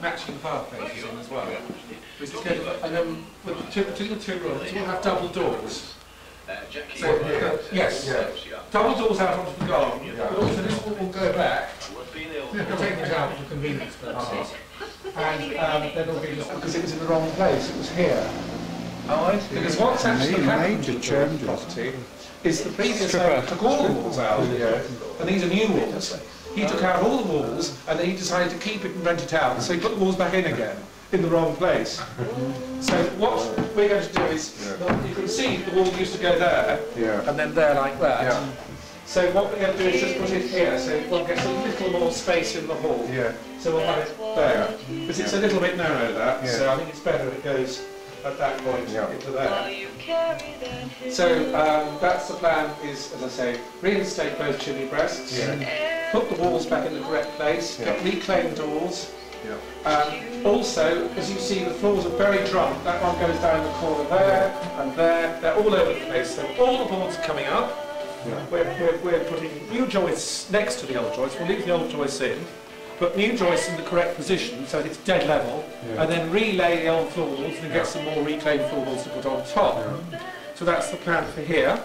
matching fireplaces in as well. And then with the two rooms, we'll have double doors. So, yes, double doors out onto the garden, but also this will go back. We'll take it out for convenience purposes. And then there'll be, because it was in the wrong place, it was here. Oh, I see. Because what's actually happened to the property is the previous owner took all the walls out, and these are new walls. He took out all the walls, and then he decided to keep it and rent it out, so he put the walls back in again, in the wrong place. So what we're going to do is, you can see the wall used to go there, and then there like that. So what we're going to do is just put it here, so one gets a little more space in the hall. So we'll have it there. Because it's a little bit narrow, that, so I think it's better if it goes at that point into there. So that's the plan, is, as I say, reinstate both chimney breasts, put the walls back in the correct place, get reclaimed doors. Also, as you see, the floors are very drunk. That one goes down the corner there and there. They're all over the place. So all the boards are coming up. We're putting new joists next to the old joists. We'll leave the old joists in, put new joists in the correct position so that it's dead level, and then relay the old floorboards and get some more reclaimed floorboards to put on top. So that's the plan for here.